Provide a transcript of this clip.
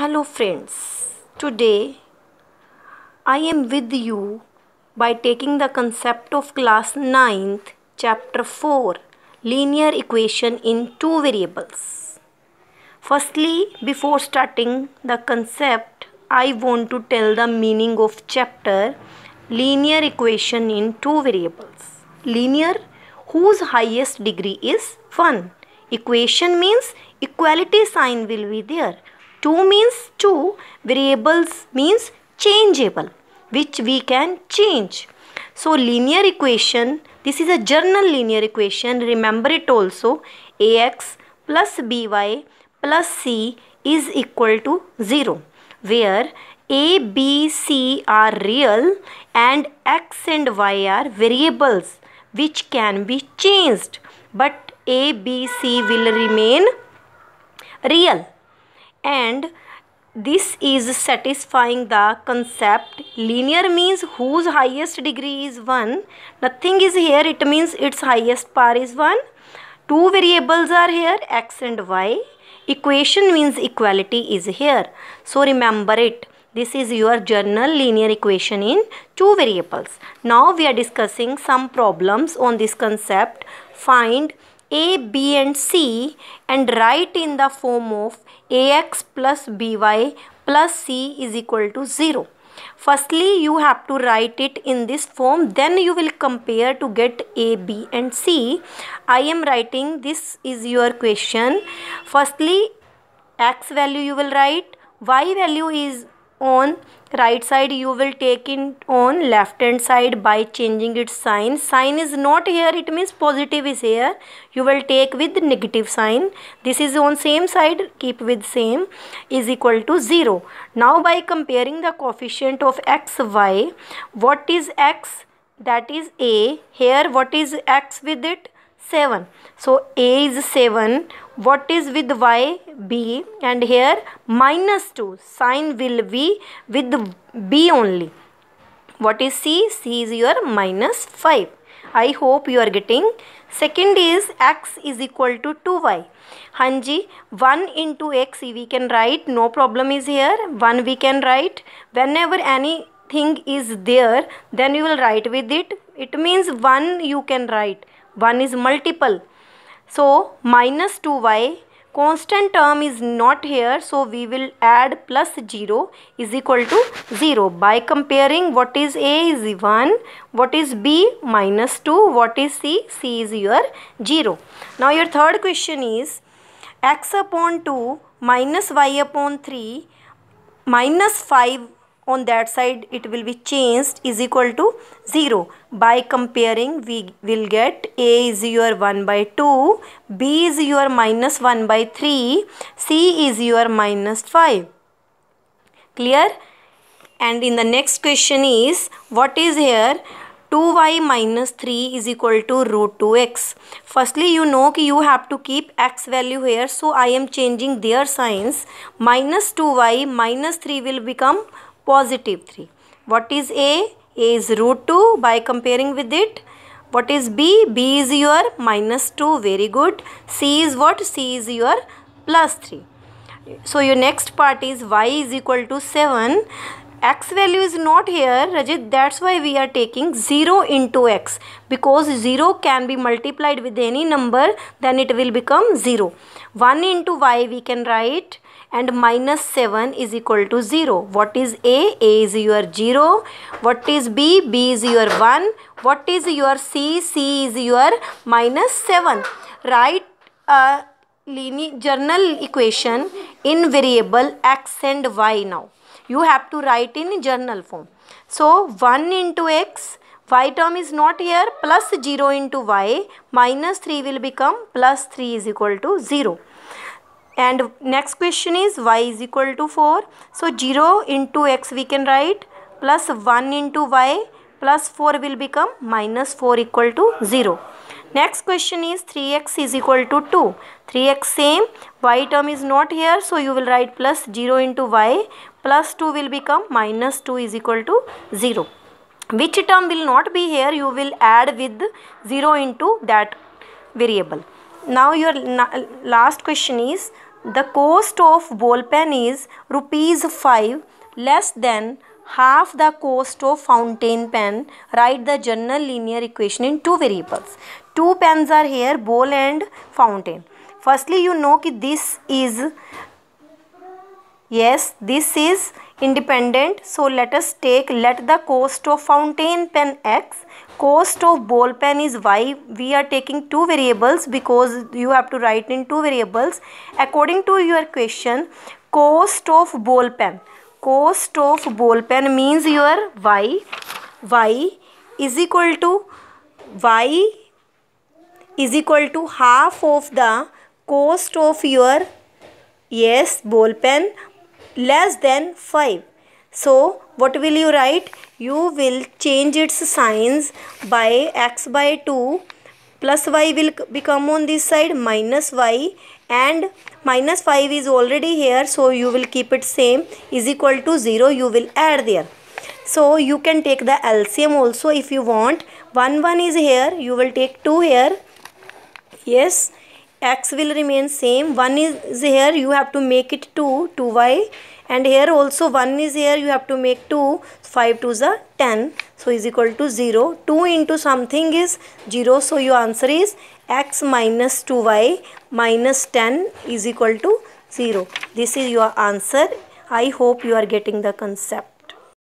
Hello friends, today I am with you by taking the concept of class 9th chapter 4 linear equation in two variables. Firstly, before starting the concept, I want to tell the meaning of chapter linear equation in two variables. Linear whose highest degree is 1. Equation means equality sign will be there. 2 means 2. Variables means changeable, which we can change. So linear equation, this is a general linear equation. Remember it also. Ax plus by plus c is equal to 0, where a, b, c are real and x and y are variables which can be changed, but a, b, c will remain real. And this is satisfying the concept. Linear means whose highest degree is 1. Nothing is here, it means its highest power is 1. Two variables are here, x and y. Equation means equality is here. So remember it. This is your general linear equation in two variables. Now we are discussing some problems on this concept. Find a, b and c and write in the form of ax plus by plus c is equal to 0. Firstly, you have to write it in this form, then you will compare to get a, b and c. I am writing, this is your question. Firstly, x value you will write, y value is on right side, you will take it on left hand side by changing its sign. Sign is not here, it means positive is here, you will take with negative sign. This is on same side, keep with same, is equal to 0. Now by comparing the coefficient of x, y, what is x, that is a, here what is x with it, 7. So a is 7. What is with y, b, and here minus 2. Sign will be with b only. What is c? C is your minus 5. I hope you are getting. Second is x is equal to 2y. Hanji, 1 into x we can write, no problem is here. 1 we can write. Whenever anything is there, then you will write with it. It means 1 you can write. 1 is multiple. So minus 2y, constant term is not here, so we will add plus 0 is equal to 0. By comparing, what is a is 1, what is b minus 2, what is c, c is your 0. Now your third question is x upon 2 minus y upon 3 minus 5 on that side it will be changed is equal to 0. By comparing, we will get a is your 1 by 2, b is your minus 1 by 3, c is your minus 5. Clear? And in the next question is, what is here? 2y minus 3 is equal to root 2x. Firstly, you know you have to keep x value here, so I am changing their signs. Minus 2y minus 3 will become positive 3. What is a? A is root 2 by comparing with it. What is b? B is your minus 2. Very good. C is what? C is your plus 3. So your next part is y is equal to 7. X value is not here, Rajit, that's why we are taking 0 into x, because 0 can be multiplied with any number, then it will become 0. 1 into y we can write, and minus 7 is equal to 0. What is a? A is your 0. What is b? B is your 1. What is your c? C is your minus 7. Write a linear general equation in variable x and y now. You have to write in journal form. So 1 into x, y term is not here, plus 0 into y, minus 3 will become plus 3 is equal to 0. And next question is y is equal to 4. So 0 into x we can write, plus 1 into y, plus 4 will become minus 4 equal to 0. Next question is 3x is equal to 2. 3x same, y term is not here, so you will write plus 0 into y, plus 2 will become minus 2 is equal to 0. Which term will not be here, you will add with 0 into that variable. Now your last question is the cost of ball pen is ₹5 less than half the cost of fountain pen. Write the general linear equation in two variables. Two pens are here, ball and fountain. Firstly, you know that this is independent. So let the cost of fountain pen x, cost of ball pen is y. We are taking two variables because you have to write in two variables. According to your question, cost of ball pen means your y is equal to half of the cost of your ball pen less than 5. So what will you write? You will change its signs by x by 2 plus y will become on this side minus y, and minus 5 is already here, so you will keep it same, is equal to 0. You will add there. So you can take the LCM also if you want. 1 is here, you will take 2 here. Yes, x will remain same. 1 is here, you have to make it 2y, and here also 1 is here, you have to make 2. 5 2s are 10, so is equal to 0. 2 into something is 0, so your answer is x minus 2y minus 10 is equal to 0. This is your answer. I hope you are getting the concept.